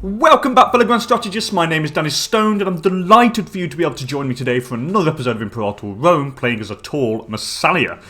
Welcome back, fellow Grand Strategists. My name is DanIsStoned, and I'm delighted for you to be able to join me today for another episode of Imperator Rome, playing as a tall Massilia.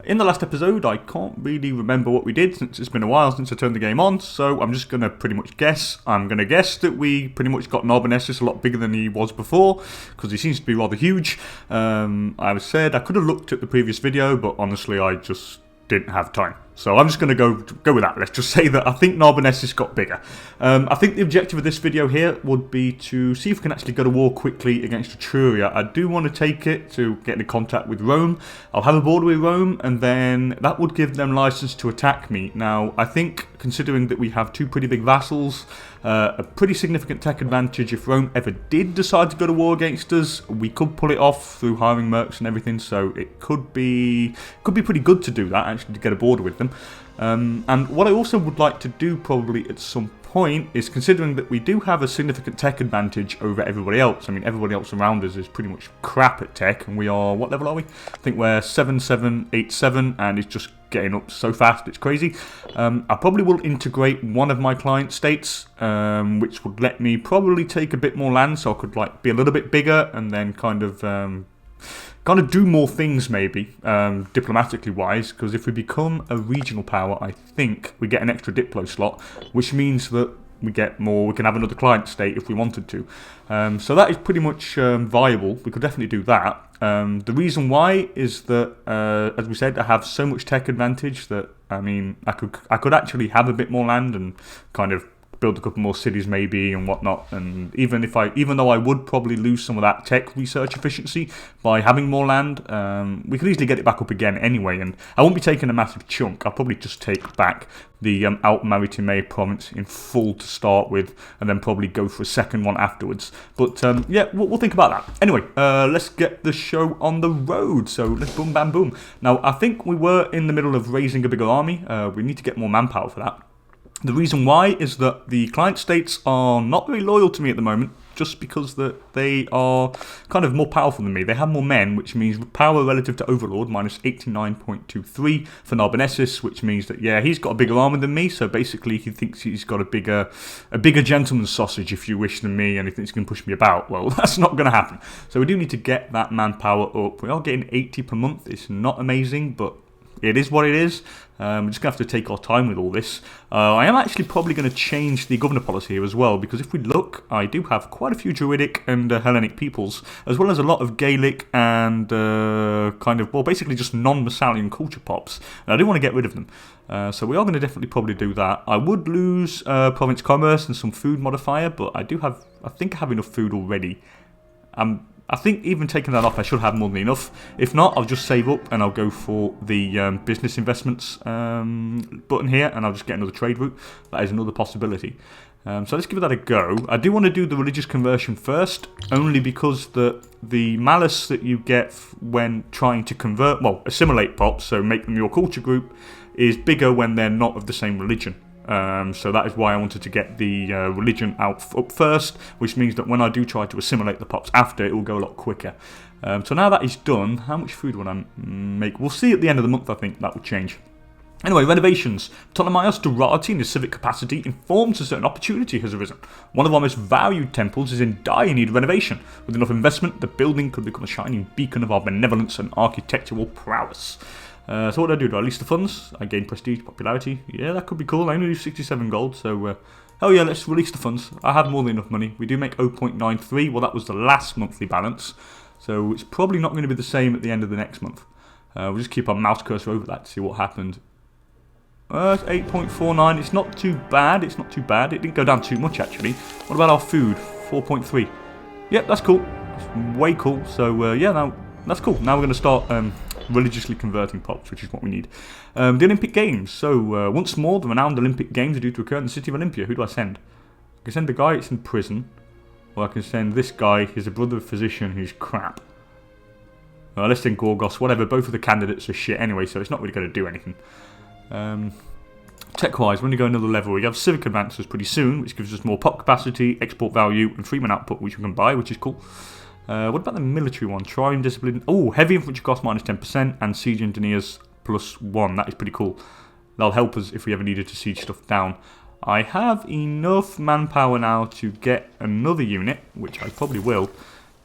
In the last episode, I can't really remember what we did, since it's been a while since I turned the game on, so I'm just going to pretty much guess. I'm going to guess that we pretty much got naval a lot bigger than he was before, because he seems to be rather huge. I said I could have looked at the previous video, but honestly I just didn't have time. So I'm just going to go with that. Let's just say that I think Narbonessis got bigger. I think the objective of this video here would be to see if we can actually go to war quickly against Etruria. I do want to take it to get into contact with Rome. I'll have a border with Rome, and then that would give them license to attack me. Now, I think, considering that we have two pretty big vassals, a pretty significant tech advantage. If Rome ever did decide to go to war against us, we could pull it off through hiring mercs and everything, so it could be pretty good to do that, actually, to get a border with them. And what I also would like to do probably at some point is, considering that we do have a significant tech advantage over everybody else. I mean, everybody else around us is pretty much crap at tech, and we are, what level are we? I think we're 7787, and it's just getting up so fast, it's crazy. I probably will integrate one of my client states, which would let me probably take a bit more land, so I could like be a little bit bigger, and then kind of do more things, maybe, diplomatically wise, because if we become a regional power, I think we get an extra diplo slot, which means that we get more, we can have another client state if we wanted to. So that is pretty much viable. We could definitely do that. The reason why is that, as we said, I have so much tech advantage that, I mean, I could actually have a bit more land and kind of build a couple more cities maybe and whatnot, and even though I would probably lose some of that tech research efficiency by having more land, we could easily get it back up again anyway, and I won't be taking a massive chunk. I'll probably just take back the Alpes Maritimes province in full to start with, and then probably go for a second one afterwards. But yeah, we'll think about that. Anyway, let's get the show on the road. So let's boom, bam, boom. Now, I think we were in the middle of raising a bigger army. We need to get more manpower for that. The reason why is that the client states are not very loyal to me at the moment, just because that they are kind of more powerful than me. They have more men, which means power relative to Overlord, minus 89.23 for Narbonessis, which means that, yeah, he's got a bigger army than me, so basically he thinks he's got a bigger gentleman's sausage, if you wish, than me, and he thinks he can push me about. Well, that's not going to happen. So we do need to get that manpower up. We are getting 80 per month. It's not amazing, but it is what it is. We're just going to have to take our time with all this. I am actually probably going to change the governor policy here as well, because if we look, I do have quite a few Druidic and Hellenic peoples, as well as a lot of Gaelic and basically just non-Massilian culture pops, and I do want to get rid of them. So we are going to definitely probably do that. I would lose province commerce and some food modifier, but I think I have enough food already. I think even taking that off, I should have more than enough. If not, I'll just save up and I'll go for the business investments button here, and I'll just get another trade route. That is another possibility. So let's give that a go. I do want to do the religious conversion first, only because the malice that you get when trying to convert, well, assimilate pops, so make them your culture group, is bigger when they're not of the same religion. So that is why I wanted to get the religion up first, which means that when I do try to assimilate the pops after, it will go a lot quicker. So now that is done, how much food will I make? We'll see at the end of the month. I think that will change. Anyway, renovations. Ptolemaeus Dorati, in his civic capacity, informs us that an opportunity has arisen. One of our most valued temples is in dire need of renovation. With enough investment, the building could become a shining beacon of our benevolence and architectural prowess. So what do? Do I release the funds? I gain prestige, popularity. Yeah, that could be cool. I only do 67 gold, so hell yeah, let's release the funds. I have more than enough money. We do make 0.93. Well, that was the last monthly balance, so it's probably not going to be the same at the end of the next month. We'll just keep our mouse cursor over that to see what happened. 8.49. It's not too bad. It's not too bad. It didn't go down too much, actually. What about our food? 4.3. Yep, that's cool. That's way cool. So yeah, now that's cool. Now we're going to start religiously converting pops, which is what we need. The Olympic Games. So once more, the renowned Olympic Games are due to occur in the city of Olympia. Who do I send? I can send the guy that's in prison, or I can send this guy. He's a brother of a physician who's crap. Let's send Gorgos. Whatever. Both of the candidates are shit anyway, so it's not really going to do anything. Tech-wise, when we go another level, we have civic advances pretty soon, which gives us more pop capacity, export value, and freeman output, which we can buy, which is cool. What about the military one? Trying discipline. Oh, heavy infantry cost minus 10% and siege engineers +1. That is pretty cool. That'll help us if we ever needed to siege stuff down. I have enough manpower now to get another unit, which I probably will.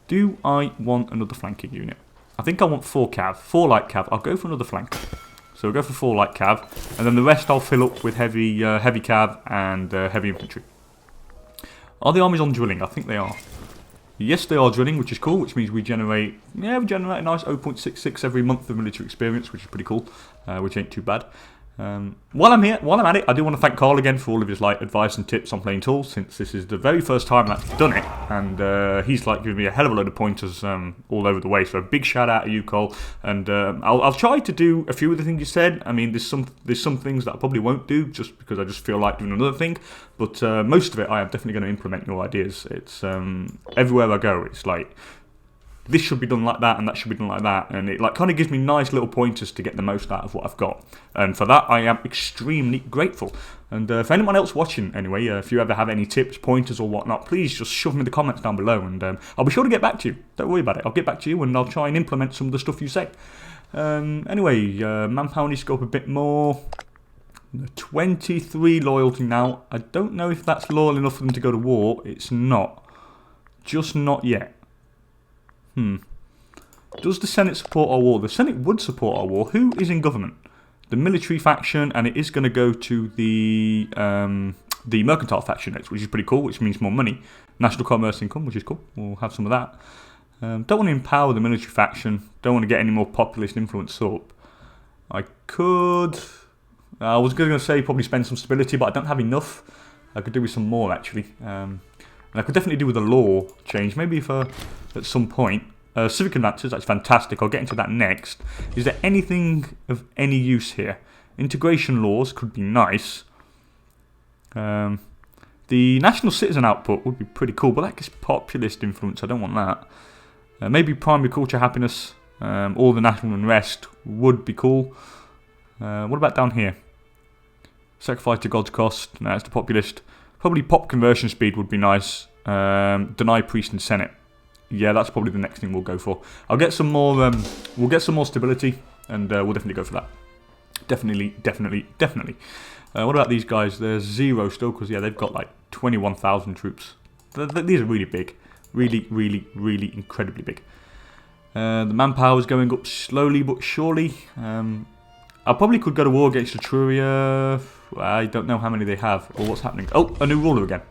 Do I want another flanking unit? I think I want 4 cav, 4 light cav. I'll go for another flank. So we'll go for 4 light cav, and then the rest I'll fill up with heavy cav and heavy infantry. Are the armies on drilling? I think they are. Yes, they are drilling, which is cool, which means we generate a nice 0.66 every month of military experience, which is pretty cool, which ain't too bad. While I'm at it, I do want to thank Carl again for all of his advice and tips on playing tools, since this is the very first time I've done it, and he's giving me a hell of a load of pointers all over the way. So a big shout out to you, Carl. And I'll try to do a few of the things you said. I mean, there's some things that I probably won't do just because I just feel like doing another thing. But most of it, I am definitely going to implement your ideas. It's everywhere I go, it's like, this should be done like that, and that should be done like that, and it kind of gives me nice little pointers to get the most out of what I've got, and for that I am extremely grateful. And for anyone else watching, anyway, if you ever have any tips, pointers, or whatnot, please just shove them in the comments down below, and I'll be sure to get back to you. Don't worry about it. I'll get back to you, and I'll try and implement some of the stuff you say. Anyway, manpower needs to go up a bit more. 23 loyalty now. I don't know if that's loyal enough for them to go to war. It's not. Just not yet. Does the Senate support our war? The Senate would support our war. Who is in government? The military faction, and it is going to go to the mercantile faction next, which is pretty cool, which means more money. National commerce income, which is cool. We'll have some of that. Don't want to empower the military faction. Don't want to get any more populist influence up. I could... I was going to say probably spend some stability, but I don't have enough. I could do with some more, actually. And I could definitely do with a law change, maybe for at some point. Civic advances, that's fantastic. I'll get into that next. Is there anything of any use here? Integration laws could be nice. The national citizen output would be pretty cool, but that gets populist influence. I don't want that. Maybe primary culture happiness, or the national unrest would be cool. What about down here? Sacrifice to God's cost. No, that's the populist. Probably pop conversion speed would be nice. Deny priest and senate. Yeah, that's probably the next thing we'll go for. I'll get some more. We'll get some more stability, and we'll definitely go for that. Definitely. What about these guys? They're 0 still, because yeah, they've got like 21,000 troops. These are really big, really incredibly big. The manpower is going up slowly but surely. I probably could go to war against Etruria. I don't know how many they have or what's happening. Oh, a new ruler again.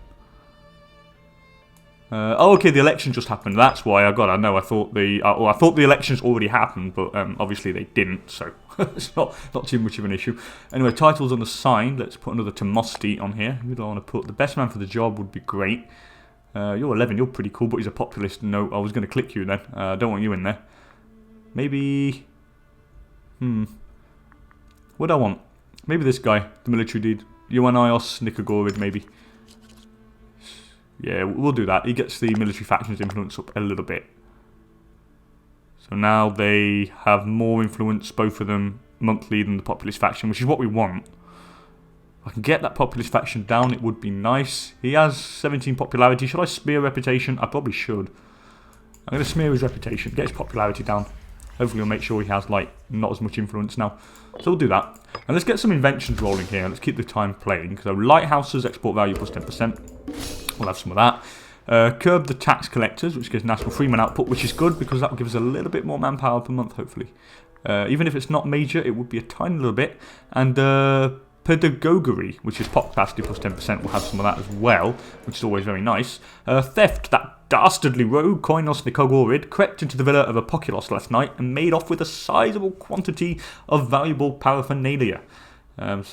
Oh, okay, the election just happened. That's why I thought the elections already happened, but obviously they didn't, so it's not too much of an issue. Anyway, titles on the sign. Let's put another Tomosti on here. Who do I want to put? The best man for the job would be great. You're 11. You're pretty cool, but he's a populist. No, I was going to click you then. I don't want you in there. Maybe. What do I want? Maybe this guy, the military dude. Ioannios Nikogorid, maybe. Yeah, we'll do that. He gets the military faction's influence up a little bit. So now they have more influence, both of them, monthly than the populist faction, which is what we want. If I can get that populist faction down, it would be nice. He has 17 popularity. Should I smear reputation? I probably should. I'm going to smear his reputation, get his popularity down. Hopefully we'll make sure he has not as much influence now. So we'll do that. And let's get some inventions rolling here. Let's keep the time playing. So lighthouses, export value plus 10%. We'll have some of that. Curb the tax collectors, which gives national freeman output, which is good because that will give us a little bit more manpower per month, hopefully. Even if it's not major, it would be a tiny little bit. And pedagogy, which is pop capacity plus 10%, we'll have some of that as well, which is always very nice. Theft, that dastardly rogue Koinos Nikogorid crept into the villa of Apoculos last night and made off with a sizable quantity of valuable paraphernalia. Oh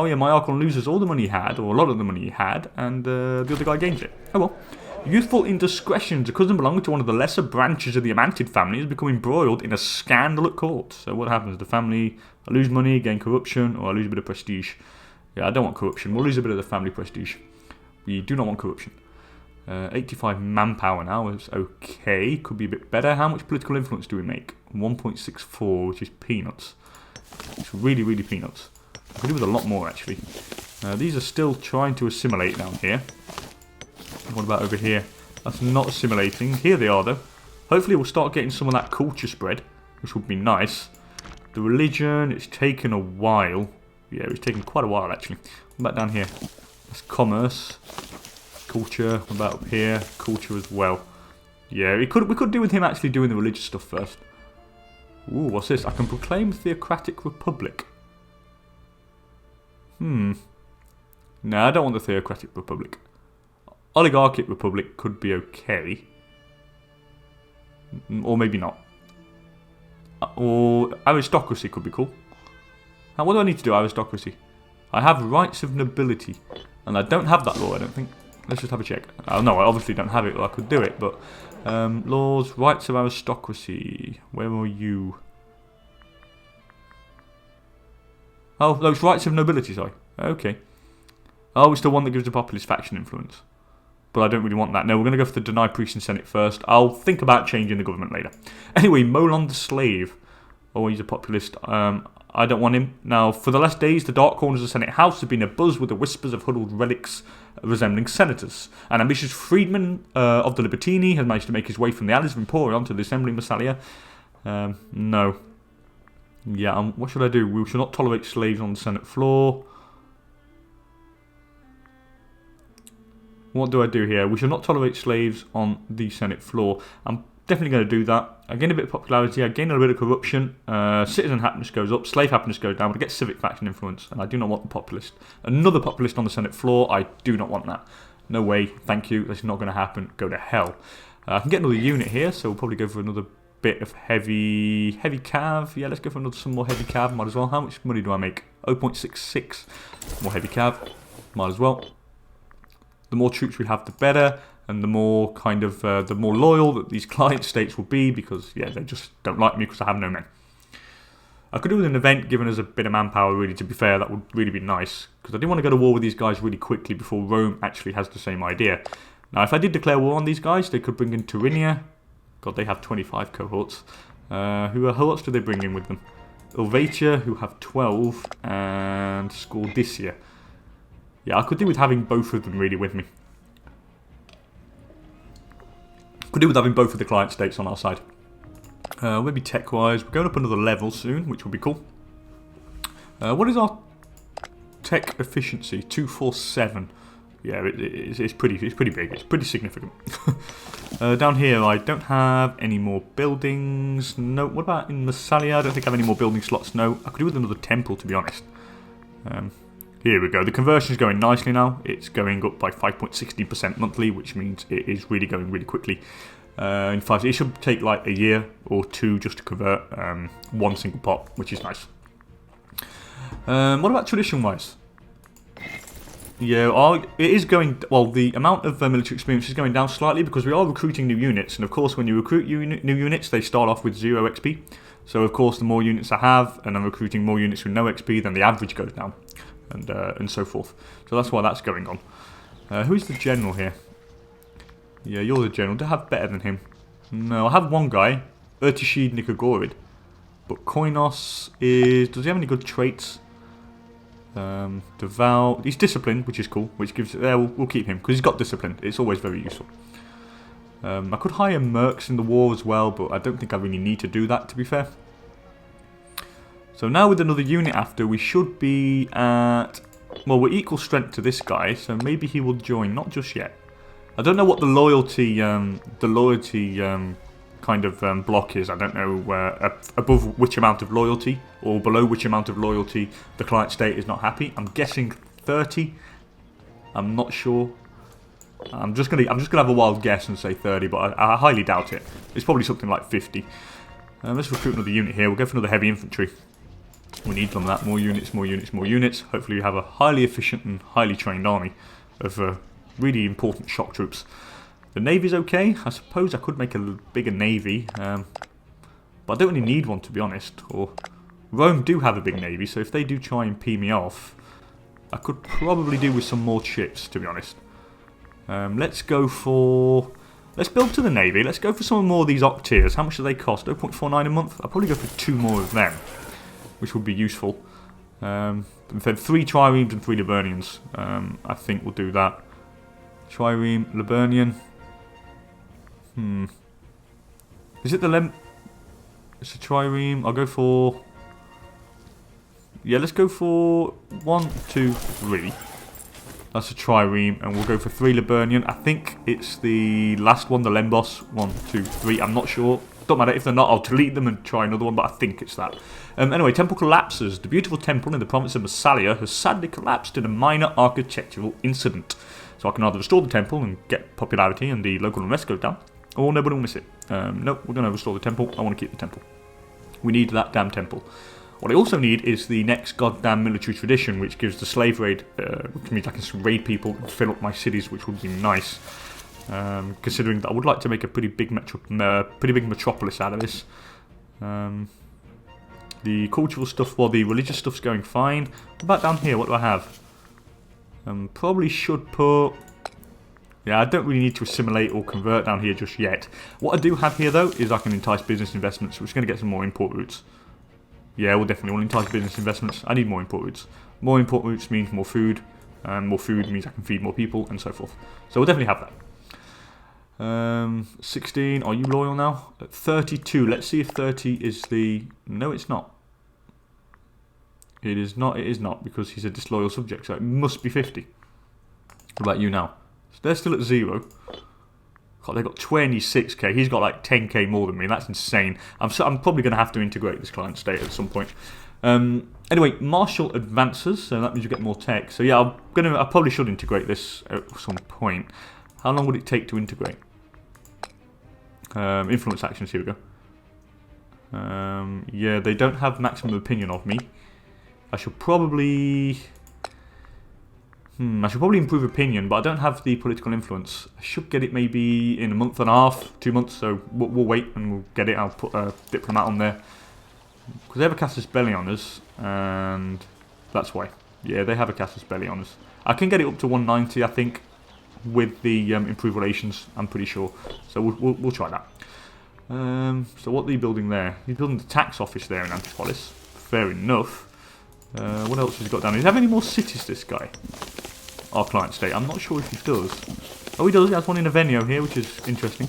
yeah, my Archon loses all the money he had, or a lot of the money he had, and the other guy gains it. Oh well. Youthful indiscretions. A cousin belonging to one of the lesser branches of the Amantid family has become embroiled in a scandal at court. So what happens? The family, I lose money, gain corruption, or I lose a bit of prestige. Yeah, I don't want corruption. We'll lose a bit of the family prestige. We do not want corruption. 85 manpower now is okay. Could be a bit better. How much political influence do we make? 1.64, which is peanuts. It's really peanuts. I could do with a lot more, actually. These are still trying to assimilate down here. What about over here? That's not assimilating. Here they are, though. Hopefully we'll start getting some of that culture spread, which would be nice. The religion, it's taken a while. Yeah, it's taken quite a while actually. What about down here? That's commerce, culture. What about up here? Culture as well. Yeah, we could do with him actually doing the religious stuff first. Ooh, what's this? I can proclaim theocratic republic. No, I don't want the theocratic republic. Oligarchic republic could be okay. Or maybe not. Or aristocracy could be cool. Now, what do I need to do? Aristocracy. I have rights of nobility. And I don't have that law, I don't think. Let's just have a check. Oh, no, I obviously don't have it, or I could do it, but... laws, rights of aristocracy. Where are you? Oh, those rights of nobility, sorry. Okay. Oh, it's the one that gives the populist faction influence. But I don't really want that. No, we're going to go for the deny priest and senate first. I'll think about changing the government later. Anyway, Molon the slave. Oh, he's a populist. I don't want him. Now, for the last days, the dark corners of the Senate House have been abuzz with the whispers of huddled relics resembling senators. An ambitious freedman of the Libertini has managed to make his way from the alleys of Emporion to the assembly of Massilia. No. Yeah, what should I do? We shall not tolerate slaves on the Senate floor. What do I do here? We shall not tolerate slaves on the Senate floor. I'm definitely going to do that. I gain a bit of popularity, I gain a bit of corruption, citizen happiness goes up, slave happiness goes down, but I get civic faction influence, and I do not want the populist. Another populist on the Senate floor, I do not want that. No way, thank you, that's not going to happen, go to hell. I can get another unit here, so we'll probably go for another bit of heavy cav. Yeah, let's go for some more heavy cav, might as well. How much money do I make? 0.66. More heavy cav, might as well. The more troops we have, the better. And the more kind of, the more loyal that these client states will be, because, yeah, they just don't like me because I have no men. I could do with an event giving us a bit of manpower, really, to be fair. That would really be nice, because I do want to go to war with these guys really quickly before Rome actually has the same idea. Now, if I did declare war on these guys, they could bring in Tyrannia. God, they have 25 cohorts. Who else do they bring in with them? Ilvatia, who have 12, and Scordissia. Yeah, I could do with having both of them really with me. Could do with having both of the client states on our side. Maybe tech-wise, we're going up another level soon, which will be cool. What is our tech efficiency? 247. Yeah, it's pretty big. It's pretty significant. Down here, I don't have any more buildings. No. What about in Massilia? I don't think I have any more building slots. No. I could do with another temple, to be honest. Here we go. The conversion is going nicely now. It's going up by 5.16% monthly, which means it is really going really quickly. In fact, it should take like a year or two just to convert one single pot, which is nice. What about tradition-wise? Yeah, it is going... Well, the amount of military experience is going down slightly because we are recruiting new units. And of course, when you recruit new units, they start off with 0 XP. So of course, the more units I have, and I'm recruiting more units with no XP, then the average goes down. And so forth. So that's why that's going on. Who's the general here? Yeah, you're the general. Do I have better than him? No, I have one guy, Urtishid Nikogorid. But Koinos is... Does he have any good traits? Devout... He's disciplined, which is cool. Which gives... we'll keep him, because he's got discipline. It's always very useful. I could hire mercs in the war as well, but I don't think I really need to do that, to be fair. So now with another unit after, we should be at... Well, we're equal strength to this guy, so maybe he will join. Not just yet. I don't know what the loyalty kind of block is. I don't know above which amount of loyalty or below which amount of loyalty the client state is not happy. I'm guessing 30. I'm not sure. I'm just gonna have a wild guess and say 30, but I highly doubt it. It's probably something like 50. Let's recruit another unit here. We'll go for another heavy infantry. We need some of that. More units, more units, more units. Hopefully we have a highly efficient and highly trained army of really important shock troops. The navy's okay. I suppose I could make a bigger navy. But I don't really need one, to be honest. Or Rome do have a big navy, so if they do try and pee me off, I could probably do with some more ships, to be honest. Let's go for... Let's build to the navy. Let's go for some more of these octiers. How much do they cost? 0.49 a month? I'll probably go for 2 more of them, which would be useful. We've had 3 triremes and 3 Liburnians. I think we'll do that. Trireme, Liburnian. Is it the It's a trireme. I'll go for... Yeah, let's go for 1, 2, 3. That's a trireme, and we'll go for 3 Liburnian. I think it's the last one, the Lembos. 1, 2, 3. I'm not sure. Don't matter if they're not. I'll delete them and try another one, but I think it's that. Anyway, temple collapses. The beautiful temple in the province of Massilia has sadly collapsed in a minor architectural incident. So I can either restore the temple and get popularity and the local unrest goes down, or nobody will miss it. Nope, we're going to restore the temple. I want to keep the temple. We need that damn temple. What I also need is the next goddamn military tradition, which gives the slave raid, which means I can raid people and fill up my cities, which would be nice. Considering that I would like to make a pretty big metropolis out of this. The cultural stuff, well, the religious stuff's going fine. What about down here? What do I have? Probably should put... Yeah, I don't really need to assimilate or convert down here just yet. What I do have here, though, is I can entice business investments. We're just going to get some more import routes. Yeah, we'll definitely want to entice business investments. I need more import routes. More import routes means more food. And more food means I can feed more people, and so forth. So we'll definitely have that. 16, are you loyal now? 32, let's see if 30 is the... No, it's not. It is not, because he's a disloyal subject, so it must be 50. What about you now? So they're still at 0. God, they've got 26k. He's got like 10k more than me. That's insane. I'm probably going to have to integrate this client state at some point. Anyway, Marshall advances, so that means you get more tech. So yeah, I probably should integrate this at some point. How long would it take to integrate? Influence actions, here we go. Yeah, they don't have maximum opinion of me. I should probably improve opinion, but I don't have the political influence. I should get it maybe in a month and a half, 2 months, so we'll wait and we'll get it. I'll put a diplomat on there. Because they have a casus belli on us, and that's why. Yeah, they have a casus belli on us. I can get it up to 190, I think, with the improved relations, I'm pretty sure. So we'll try that. So what are you building there? You're building the tax office there in Antipolis. Fair enough. What else has he got down? Does he have any more cities, this guy? Our client state. I'm not sure if he does. Oh, he does. He has one in Avenio here, which is interesting.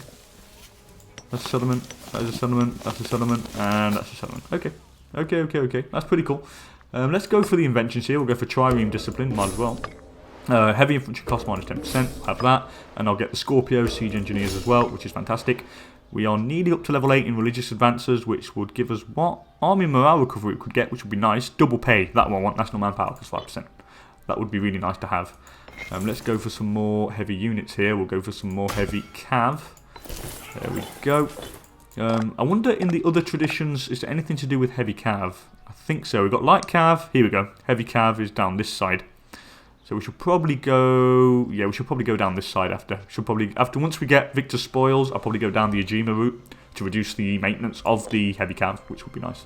That's a settlement. That is a settlement. That's a settlement. And that's a settlement. Okay. Okay. That's pretty cool. Let's go for the inventions here. We'll go for trireme discipline. Might as well. Heavy infantry cost minus 10%. I'll have that. And I'll get the Scorpio siege engineers as well, which is fantastic. We are nearly up to level 8 in religious advances, which would give us what army morale recovery we could get, which would be nice. Double pay. That one I want. National manpower plus 5%. That would be really nice to have. Let's go for some more heavy units here. We'll go for some more heavy cav. There we go. I wonder in the other traditions, is there anything to do with heavy cav? I think so. We've got light cav. Here we go. Heavy cav is down this side. So we should probably go... Yeah, we should probably go down this side after. Once we get Victor Spoils, I'll probably go down the Ajima route to reduce the maintenance of the heavy cav, which would be nice.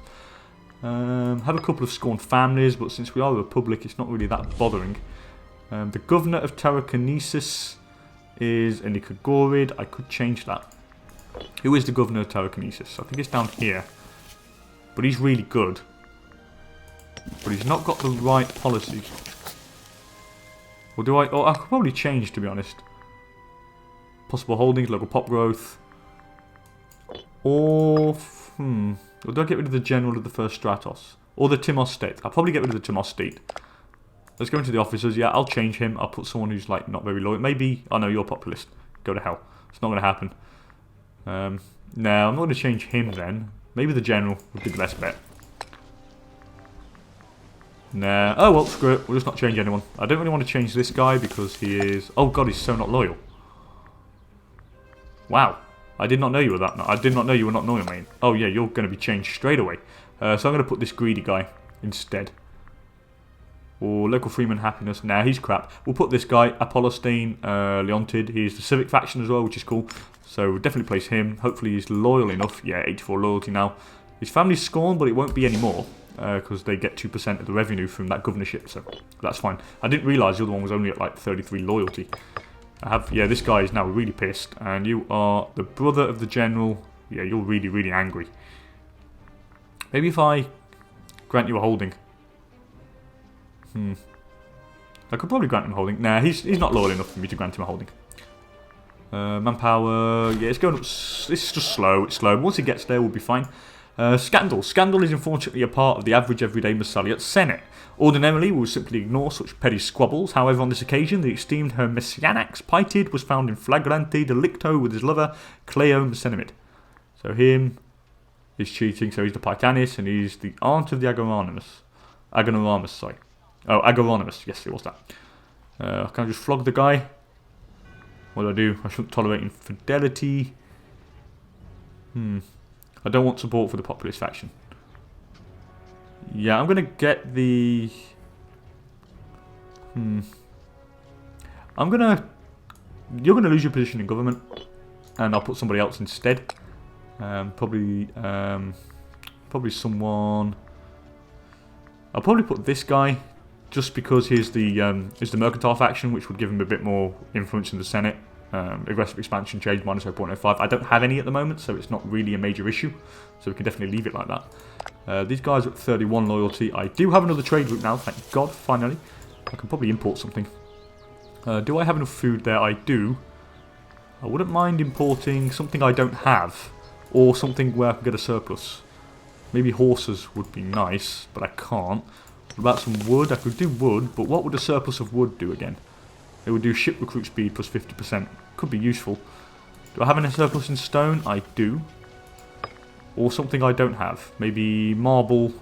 Have a couple of scorned families, but since we are a republic, it's not really that bothering. The governor of Tarraconensis is Enikagorid. I could change that. Who is the governor of Tarraconensis? I think it's down here. But he's really good. But he's not got the right policy. Or do I... Oh, I could probably change, to be honest. Possible holdings, local pop growth. Or... Or do I get rid of the general of the first Stratos? Or the Timos state? I'll probably get rid of the Timos state. Let's go into the officers. Yeah, I'll change him. I'll put someone who's, like, not very loyal. Maybe... Oh, no, you're populist. Go to hell. It's not going to happen. No, I'm not going to change him, then. Maybe the general would be the best bet. Nah. Oh, well, screw it. We'll just not change anyone. I don't really want to change this guy because he is... Oh, God, he's so not loyal. Wow. I did not know you were that. I did not know you were not loyal, mate. Oh, yeah, you're going to be changed straight away. So I'm going to put this greedy guy instead. Or local freeman happiness. Nah, he's crap. We'll put this guy, Apollostine Leontid. He's the civic faction as well, which is cool. So we'll definitely place him. Hopefully he's loyal enough. Yeah, 84 loyalty now. His family's scorned, but it won't be anymore. Because they get 2% of the revenue from that governorship, so that's fine. I didn't realise the other one was only at like 33 loyalty. Yeah, this guy is now really pissed, and you are the brother of the general. Yeah, you're really, really angry. Maybe if I grant you a holding. I could probably grant him a holding. Nah, he's not loyal enough for me to grant him a holding. Manpower, yeah, it's going up. It's just slow. It's slow. Once he gets there, we'll be fine. Scandal. Scandal is unfortunately a part of the average everyday Massilian Senate. Ordinarily, we would simply ignore such petty squabbles. However, on this occasion, the esteemed Her Messianax Pited was found in flagrante delicto with his lover, Cleo Messenimid. So him is cheating, so he's the Pitanis, and he's the aunt of the Agoronimus. Agoronimus, sorry. Oh, Agoronimus, yes, it was that. Can I just flog the guy? What do I do? I shouldn't tolerate infidelity. I don't want support for the populist faction. Yeah, I'm gonna get the... You're gonna lose your position in government, and I'll put somebody else instead. Probably someone... I'll probably put this guy, just because he's the mercantile faction, which would give him a bit more influence in the Senate. Aggressive expansion change minus 0.05. I don't have any at the moment, so it's not really a major issue. So we can definitely leave it like that. These guys are at 31 loyalty. I do have another trade route now, thank God, finally. I can probably import something. Do I have enough food there? I do. I wouldn't mind importing something I don't have, or something where I can get a surplus. Maybe horses would be nice, but I can't. What about some wood? I could do wood, but what would a surplus of wood do again? It would do ship recruit speed plus 50%. Could be useful. Do I have any surplus in stone? I do. Or something I don't have. Maybe marble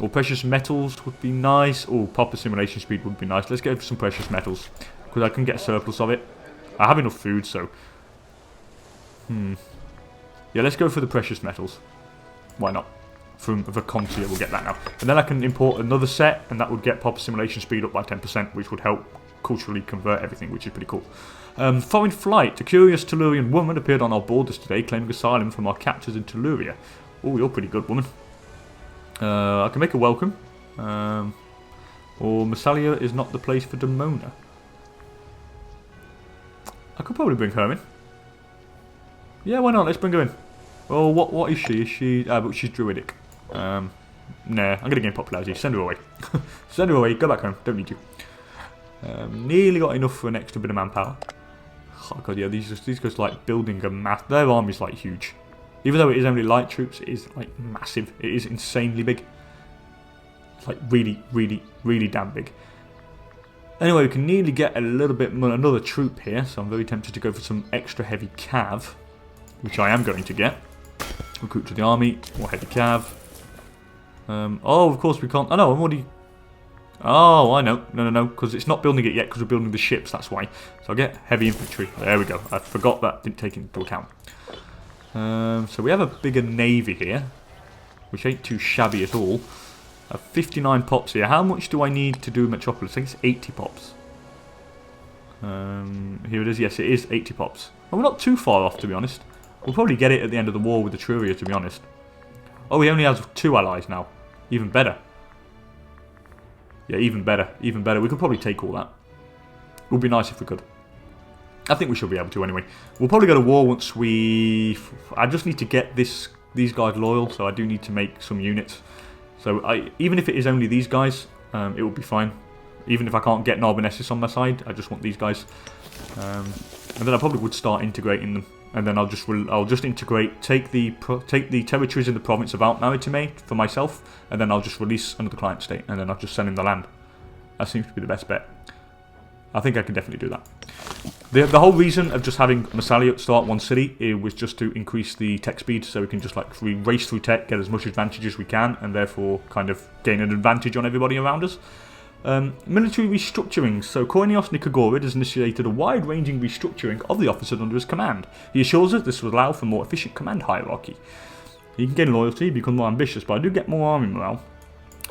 or precious metals would be nice. Or proper simulation speed would be nice. Let's go for some precious metals, because I can get a surplus of it. I have enough food, so... Yeah, let's go for the precious metals. Why not? From the Contia, we'll get that now. And then I can import another set, and that would get proper simulation speed up by 10%, which would help culturally convert everything, which is pretty cool. Foreign flight. A curious Tellurian woman appeared on our borders today, claiming asylum from our captors in Telluria. Oh, you're pretty good, woman. I can make a welcome. Or Massilia is not the place for Demona. I could probably bring her in. Yeah, why not? Let's bring her in. Oh, what is she? Is she... but she's druidic. Nah, I'm going to gain popularity. Send her away. Send her away. Go back home. Don't need you. Nearly got enough for an extra bit of manpower. Oh god, yeah, these guys like building a mass. Their army's like huge. Even though it is only light troops, it is like massive. It is insanely big. It's like really, really, really damn big. Anyway, we can nearly get a little bit more, another troop here, so I'm very tempted to go for some extra heavy cav, which I am going to get. Recruit to the army, more heavy cav. Oh, of course we can't. Oh no, I'm already... Oh, I know. No, because it's not building it yet, because we're building the ships, that's why. So I'll get heavy infantry. There we go. I forgot that, didn't take it into account. So we have a bigger navy here, which ain't too shabby at all. 59 pops here. How much do I need to do Metropolis? I think it's 80 pops. Here it is. Yes, it is 80 pops. Well, we're not too far off, to be honest. We'll probably get it at the end of the war with the Etruria, to be honest. Oh, he only has 2 allies now. Even better. Yeah, even better. Even better. We could probably take all that. It would be nice if we could. I think we should be able to anyway. We'll probably go to war once we... I just need to get these guys loyal, so I do need to make some units. So even if it is only these guys, it will be fine. Even if I can't get Narbonensis on my side, I just want these guys. And then I probably would start integrating them. And then I'll just integrate, take the territories in the province of Alt-Maritime for myself, and then I'll just release another client state, and then I'll just send him the land. That seems to be the best bet. I think I can definitely do that. The whole reason of just having Massilia start one city, it was just to increase the tech speed, so we can just like race through tech, get as much advantage as we can, and therefore kind of gain an advantage on everybody around us. Military restructuring. So Koinios Nikagorid has initiated a wide-ranging restructuring of the officers under his command. He assures us this will allow for more efficient command hierarchy. He can gain loyalty, become more ambitious, but I do get more army morale.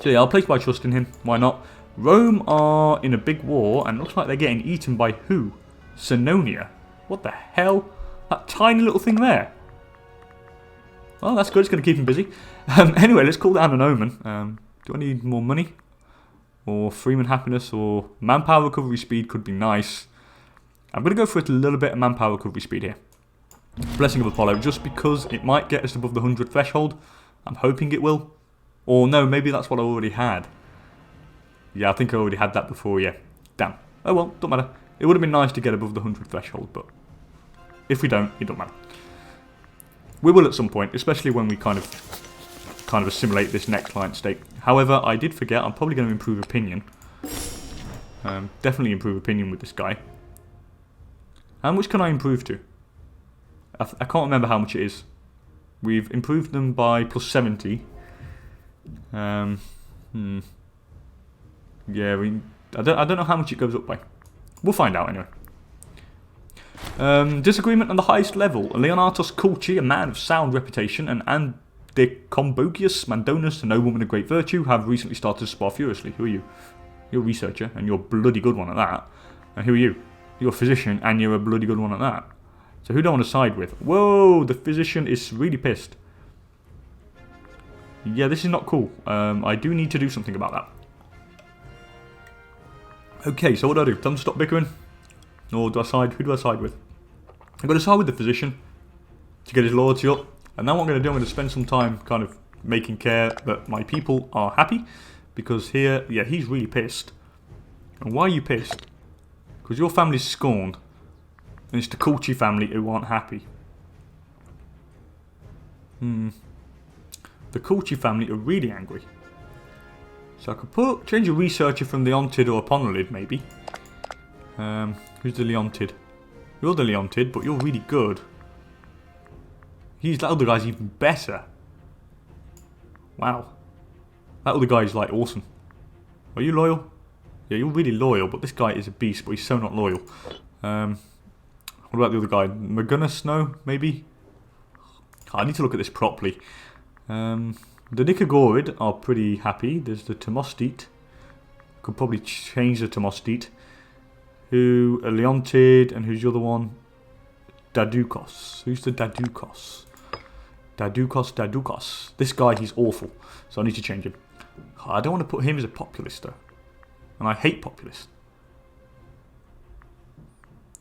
So yeah, I'll place my trust in him. Why not? Rome are in a big war, and looks like they're getting eaten by who? Senonia. What the hell? That tiny little thing there. Well, that's good. It's going to keep him busy. Anyway, let's call down an omen. Do I need more money? Or Freeman happiness, or manpower recovery speed could be nice. I'm going to go for a little bit of manpower recovery speed here. Blessing of Apollo, just because it might get us above the 100 threshold. I'm hoping it will. Or no, maybe that's what I already had. Yeah, I think I already had that before, yeah. Damn. Oh well, don't matter. It would have been nice to get above the 100 threshold, but if we don't, it don't matter. We will at some point, especially when we kind of assimilate this next client state. However, I did forget, I'm probably going to improve opinion. Definitely improve opinion with this guy. How much can I improve to? I can't remember how much it is. We've improved them by plus 70. Yeah, I don't know how much it goes up by. We'll find out anyway. Disagreement on the highest level. Leonatus Culci, a man of sound reputation, and Andicombogius Mandonus, a nobleman of great virtue, have recently started to spar furiously. Who are you? You're a researcher, and you're a bloody good one at that. And who are you? You're a physician, and you're a bloody good one at that. So who do I want to side with? Whoa, the physician is really pissed. Yeah, this is not cool. I do need to do something about that. Okay, so what do I do? Tell them to stop bickering? Or do I side? Who do I side with? I'm going to side with the physician to get his loyalty up. And now what I'm going to do, I'm going to spend some time kind of making care that my people are happy. Because here, yeah, he's really pissed. And why are you pissed? Because your family's scorned. And it's the Culci family who aren't happy. The Culci family are really angry. So I could change a researcher from Leontid or Aponolid, maybe. Who's the Leontid? You're the Leontid, but you're really good. That other guy's even better. Wow. That other guy's like awesome. Are you loyal? Yeah, you're really loyal, but this guy is a beast, but he's so not loyal. What about the other guy? Magunus? No, maybe? I need to look at this properly. The Nicogorid are pretty happy. There's the Tomostite. Could probably change the Tomostite. Who? A Leontid, and who's the other one? Dadukos. Who's the Dadukos? Dadukos. This guy, he's awful. So I need to change him. I don't want to put him as a populist, though. And I hate populists.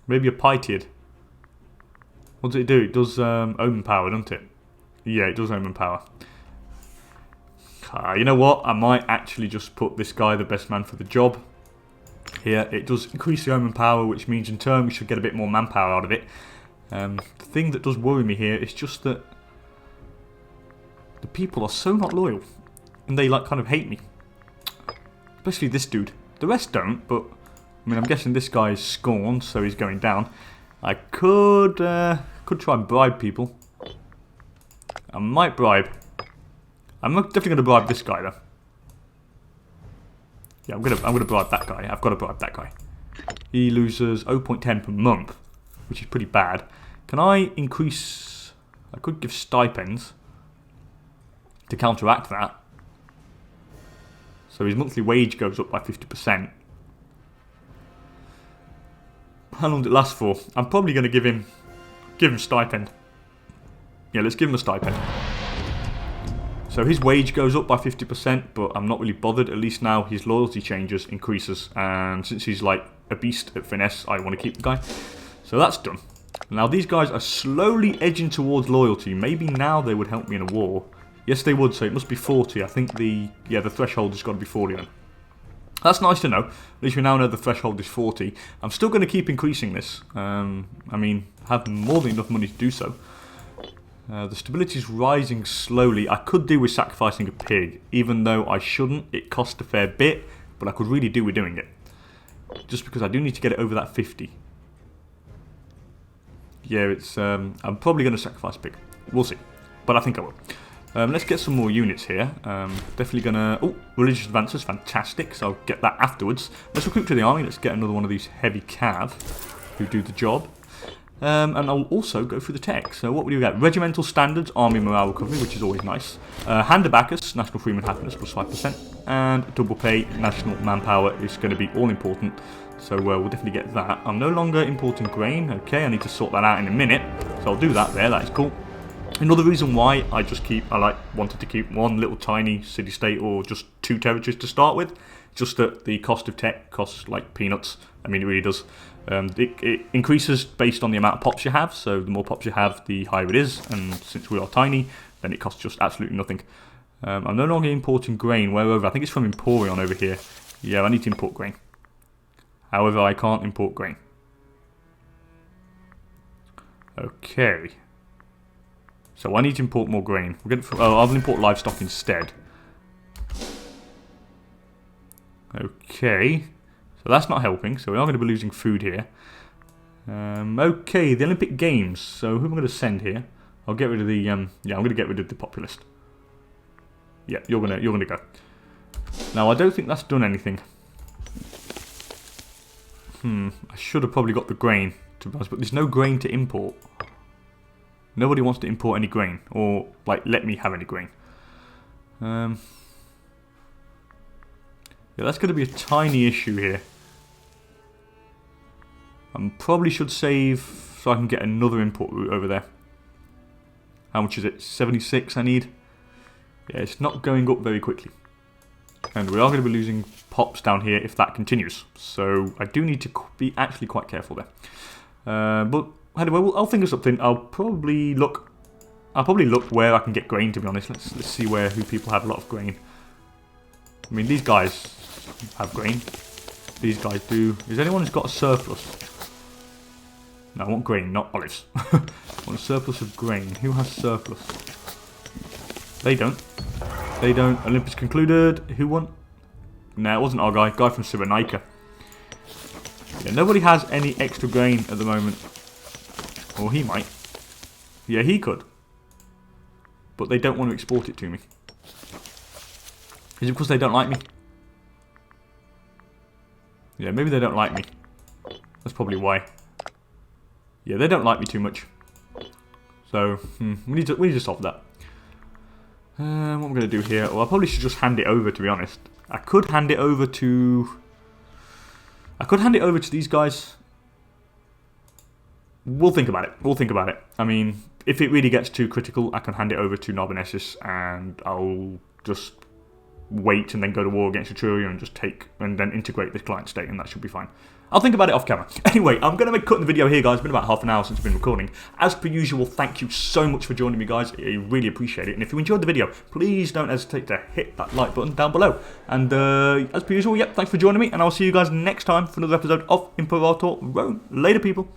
Maybe a Pytiid. What does it do? It does omen power, doesn't it? Yeah, it does omen power. You know what? I might actually just put this guy, the best man for the job. Here, it does increase the omen power, which means in turn we should get a bit more manpower out of it. The thing that does worry me here is just that the people are so not loyal. And they like kind of hate me. Especially this dude. The rest don't, but I mean I'm guessing this guy is scorned, so he's going down. I could try and bribe people. I might bribe. I'm definitely going to bribe this guy though. Yeah, I'm gonna bribe that guy. I've got to bribe that guy. He loses 0.10 per month, which is pretty bad. Can I increase? I could give stipends to counteract that. So his monthly wage goes up by 50%. How long did it last for? I'm probably going to give him stipend. Yeah, let's give him a stipend. So his wage goes up by 50%, but I'm not really bothered. At least now his loyalty increases. And since he's like a beast at finesse, I want to keep the guy. So that's done. Now these guys are slowly edging towards loyalty. Maybe now they would help me in a war. Yes, they would, so it must be 40. I think the threshold has got to be 40 then. That's nice to know. At least we now know the threshold is 40. I'm still going to keep increasing this. I mean, I have more than enough money to do so. The stability is rising slowly. I could do with sacrificing a pig, even though I shouldn't. It costs a fair bit, but I could really do with doing it. Just because I do need to get it over that 50. Yeah, it's. I'm probably going to sacrifice a pig. We'll see. But I think I will. Let's get some more units here. Definitely going to... Oh, religious advances. Fantastic. So I'll get that afterwards. Let's recruit to the army. Let's get another one of these heavy cav who do the job. And I'll also go through the tech. So what would you get? Regimental standards, army morale recovery, which is always nice. Handabacus, national freedom happiness, plus 5%. And double pay, national manpower is going to be all important. So we'll definitely get that. I'm no longer importing grain. Okay, I need to sort that out in a minute. So I'll do that there. That is cool. Another reason why I wanted to keep one little tiny city-state or just 2 territories to start with. Just that the cost of tech costs like peanuts. I mean, it really does. It increases based on the amount of pops you have. So the more pops you have, the higher it is. And since we are tiny, then it costs just absolutely nothing. I'm no longer importing grain. Wherever, I think it's from Emporion over here. Yeah, I need to import grain. However, I can't import grain. Okay. So I need to import more grain. I'll import livestock instead. Okay. So that's not helping. So we are going to be losing food here. Okay, the Olympic Games. So who am I going to send here? I'll get rid of the yeah, I'm going to get rid of the populist. Yeah, you're gonna go. Now I don't think that's done anything. I should have probably got the grain, to be honest, but there's no grain to import. Nobody wants to import any grain, or like let me have any grain. Yeah, that's going to be a tiny issue here. I probably should save so I can get another import route over there. How much is it? 76 I need? Yeah, it's not going up very quickly. And we are going to be losing pops down here if that continues. So I do need to be actually quite careful there. But anyway, I'll think of something. I'll probably look where I can get grain, to be honest. Let's see who people have a lot of grain. I mean, these guys have grain. These guys do. Is anyone who's got a surplus? No, I want grain, not olives. I want a surplus of grain. Who has surplus? They don't. They don't. Olympus concluded. Who won? No, it wasn't our guy. Guy from Cyrenaica. Yeah, nobody has any extra grain at the moment. Or he might. Yeah, he could. But they don't want to export it to me. Is it because they don't like me? Yeah, maybe they don't like me. That's probably why. Yeah, they don't like me too much. So, we need to solve that. What am I going to do here? Well, I probably should just hand it over, to be honest. I could hand it over to these guys. We'll think about it. I mean, if it really gets too critical, I can hand it over to Narbonensis and I'll just wait and then go to war against Etruria and then integrate this client state, and that should be fine. I'll think about it off camera. Anyway, I'm going to be cutting the video here, guys. It's been about half an hour since I've been recording. As per usual, thank you so much for joining me, guys. I really appreciate it. And if you enjoyed the video, please don't hesitate to hit that like button down below. And as per usual, yep, thanks for joining me. And I'll see you guys next time for another episode of Imperator Rome. Later, people.